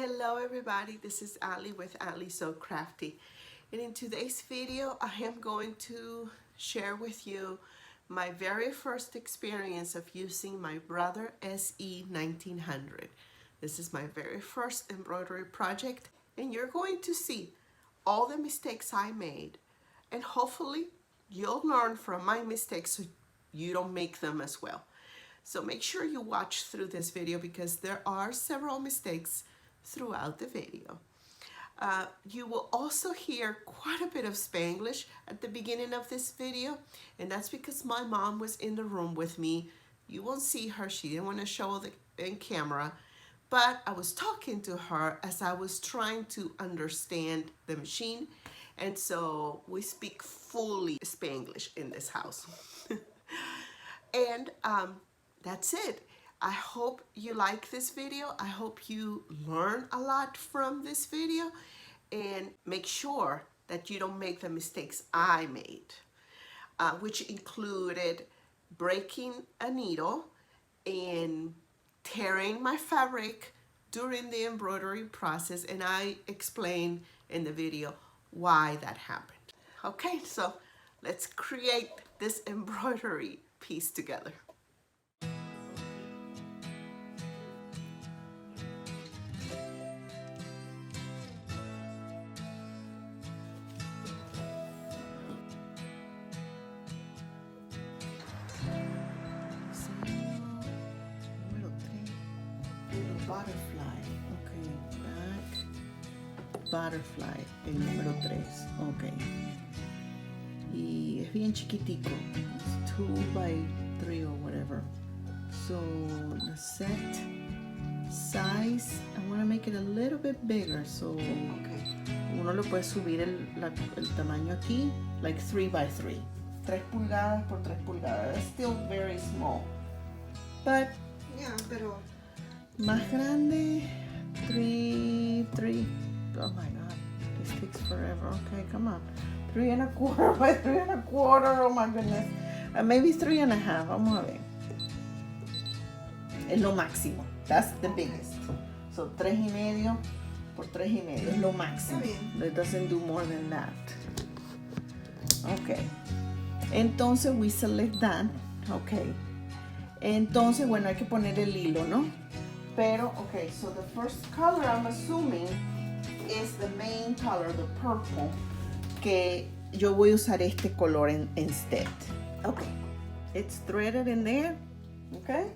Hello everybody, this is Ali with Ali So Crafty, and in today's video I am going to share with you my very first experience of using my Brother SE1900. This is my very first embroidery project, and you're going to see all the mistakes I made, and hopefully you'll learn from my mistakes so you don't make them as well. So make sure you watch through this video because there are several mistakes throughout the video. You will also hear quite a bit of Spanglish at the beginning of this video, and that's because my mom was in the room with me. You won't see her, she didn't want to show the in camera, but I was talking to her as I was trying to understand the machine, and so we speak fully Spanglish in this house. And that's it. I hope you like this video. I hope you learn a lot from this video, and make sure that you don't make the mistakes I made, which included breaking a needle and tearing my fabric during the embroidery process, and I explain in the video why that happened. Okay, so let's create this embroidery piece together. Butterfly, okay, back, butterfly, el número 3, ok, y es bien chiquitico, it's 2 by 3 or whatever, so the set size, I want to make it a little bit bigger, so okay. Uno le puede subir el tamaño aquí, like 3 by 3, 3 pulgadas por 3 pulgadas, it's still very small, but yeah, pero más grande, 3, oh my god, this takes forever, okay, come on, 3 1/4 by 3 1/4, oh my goodness, maybe 3 1/2, vamos a ver, es lo máximo, that's the biggest, so 3 1/2 por 3 1/2, es lo máximo, it doesn't do more than that, okay, entonces we select that, okay, entonces bueno, hay que poner el hilo, ¿no? Pero, okay, so the first color I'm assuming is the main color, the purple, que yo voy a usar este color instead. Okay, it's threaded in there, okay?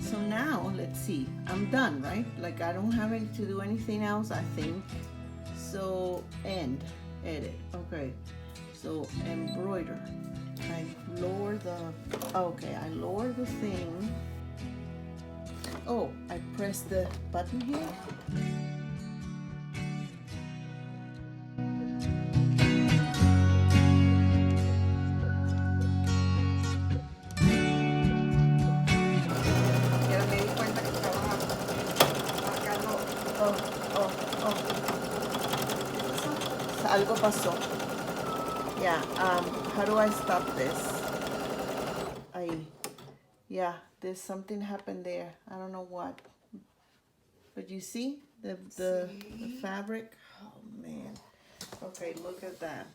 So now, let's see, I'm done, right? Like I don't have to do anything else, I think. So, end, edit, okay. So, embroider, I lower the thing. Oh, I press the button here. Ya me di cuenta que estaba marcando. Oh. Algo pasó. Yeah, how do I stop this? Yeah, there's something happened there. I don't know what. But you see the fabric? Oh man. Okay, look at that.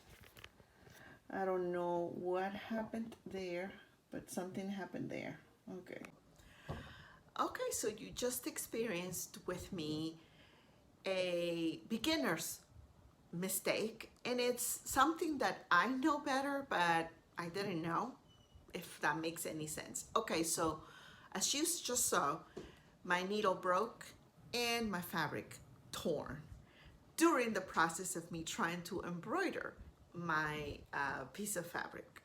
I don't know what happened there, but something happened there. Okay. Okay, so you just experienced with me a beginner's mistake, and it's something that I know better, but I didn't know, if that makes any sense. Okay, so as you just saw, my needle broke and my fabric torn during the process of me trying to embroider my piece of fabric.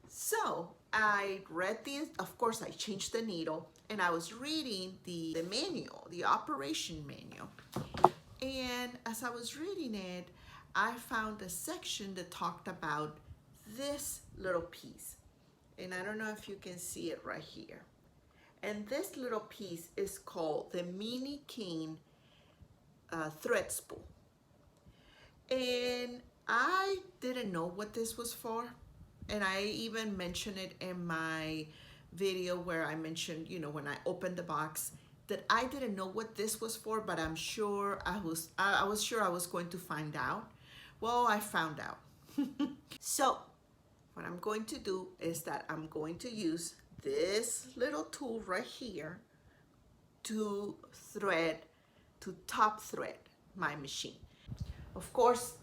So I read of course I changed the needle, and I was reading the manual, the operation manual. And as I was reading it, I found a section that talked about this little piece. And I don't know if you can see it right here. And this little piece is called the mini cane thread spool. And I didn't know what this was for. And I even mentioned it in my video where I mentioned, you know, when I opened the box, that I didn't know what this was for, but I'm sure I was sure I was going to find out. Well, I found out. So what I'm going to do is that I'm going to use this little tool right here to top thread my machine. Of course,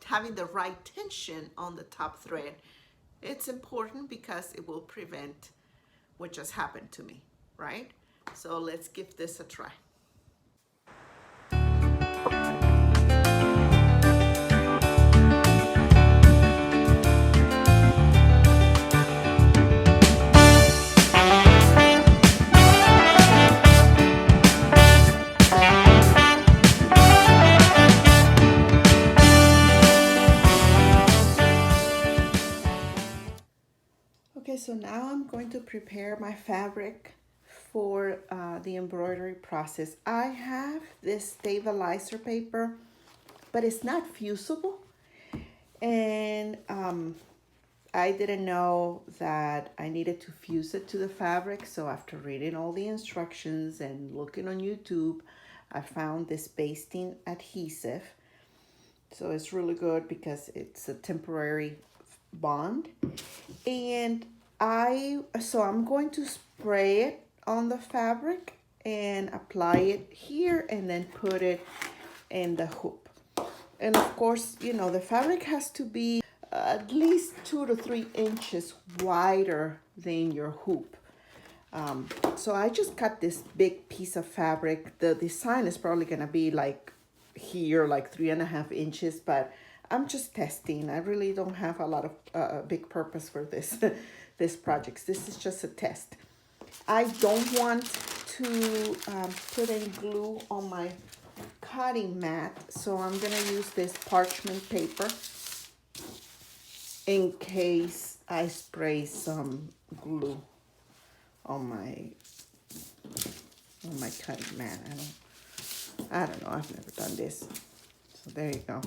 having the right tension on the top thread, it's important because it will prevent what just happened to me, right? So let's give this a try. Okay, so now I'm going to prepare my fabric for the embroidery process. I have this stabilizer paper, but it's not fusible. And I didn't know that I needed to fuse it to the fabric. So after reading all the instructions and looking on YouTube, I found this basting adhesive. So it's really good because it's a temporary bond. And I'm going to spray it on the fabric and apply it here and then put it in the hoop. And of course, you know, the fabric has to be at least 2 to 3 inches wider than your hoop. So I just cut this big piece of fabric. The design is probably gonna be like here, like 3.5 inches, but I'm just testing. I really don't have a lot of big purpose for this this project. This is just a test. I don't want to put any glue on my cutting mat, so I'm gonna use this parchment paper in case I spray some glue on my cutting mat. I don't know. I've never done this. So there you go.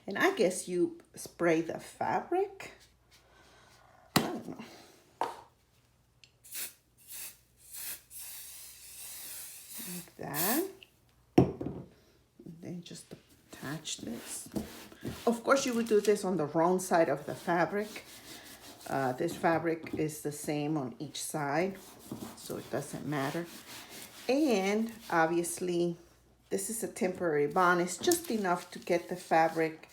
And I guess you spray the fabric. I don't know. Like that. And then just attach this. Of course, you would do this on the wrong side of the fabric. This fabric is the same on each side, so it doesn't matter. And obviously, this is a temporary bond. It's just enough to get the fabric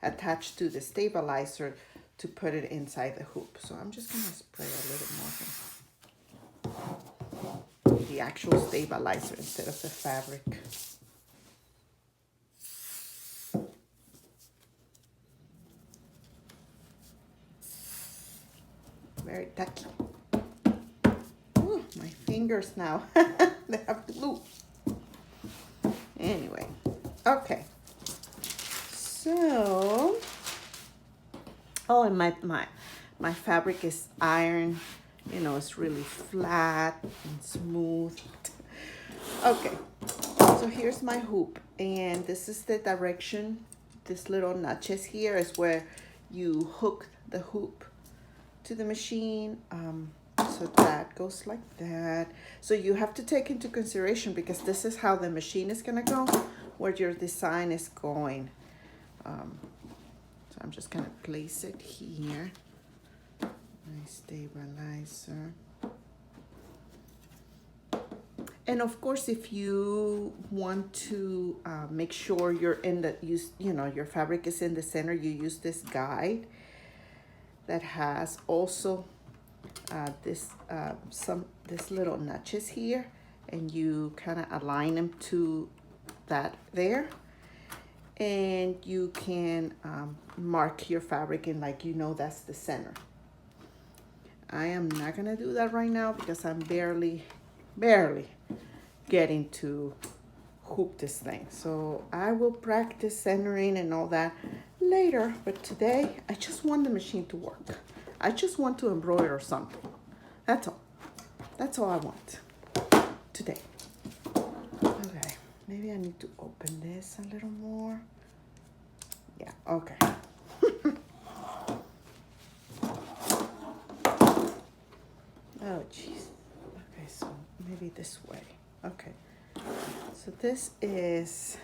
attached to the stabilizer to put it inside the hoop. So I'm just gonna spray a little more here. The actual stabilizer instead of the fabric. Very tacky. Ooh, my fingers now. They have glue. Anyway, okay. So, oh, and my fabric is iron. You know, it's really flat and smooth. Okay, so here's my hoop, and this is the direction. This little notches here is where you hook the hoop to the machine. So that goes like that. So you have to take into consideration, because this is how the machine is gonna go, where your design is going. So I'm just gonna place it here. My stabilizer. And of course, if you want to make sure you're in the, you know, your fabric is in the center, you use this guide that has also this little notches here, and you kind of align them to that there, and you can mark your fabric in, like, you know, that's the center. I am not gonna do that right now because I'm barely getting to hoop this thing. So I will practice centering and all that later, but today I just want the machine to work. I just want to embroider something. That's all. That's all I want today. Okay, maybe I need to open this a little more. Yeah, okay. Oh, jeez. Okay, so maybe this way. Okay, so this is,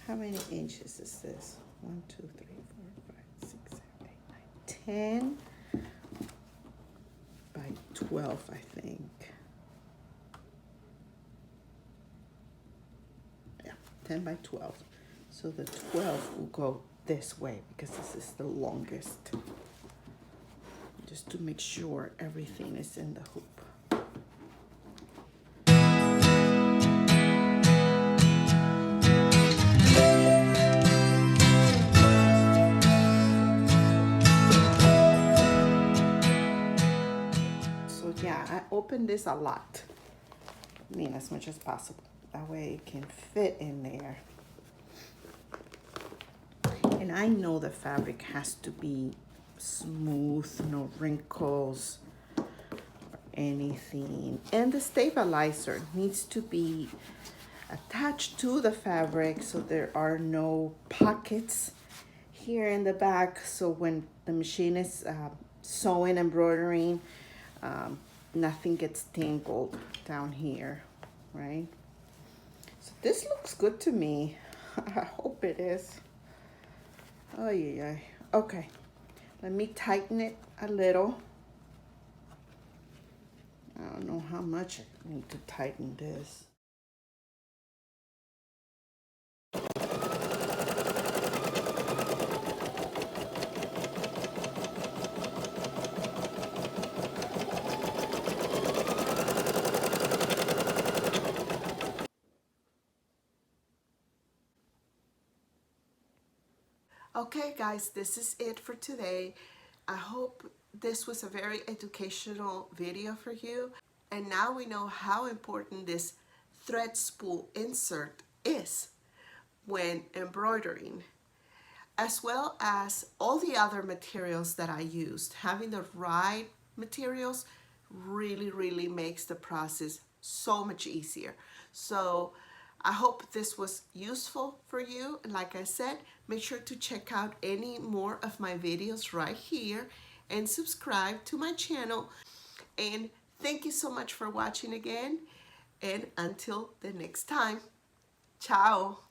how many inches is this? 1, 2, 3, 4, 5, 6, 7, 8, 9, 10 by 12, I think. Yeah, 10 by 12. So the 12 will go this way because this is the longest. Just to make sure everything is in the hoop. So yeah, I open this a lot. I mean, as much as possible. That way it can fit in there. And I know the fabric has to be smooth, no wrinkles or anything. And the stabilizer needs to be attached to the fabric so there are no pockets here in the back. So when the machine is sewing, embroidering, nothing gets tangled down here, right? So this looks good to me. I hope it is. Oh yeah. Okay, let me tighten it a little. I don't know how much I need to tighten this. Okay guys, this is it for today. I hope this was a very educational video for you. And now we know how important this thread spool insert is when embroidering, as well as all the other materials that I used. Having the right materials really makes the process so much easier. So I hope this was useful for you. And like I said, make sure to check out any more of my videos right here and subscribe to my channel. And thank you so much for watching again. And until the next time, ciao.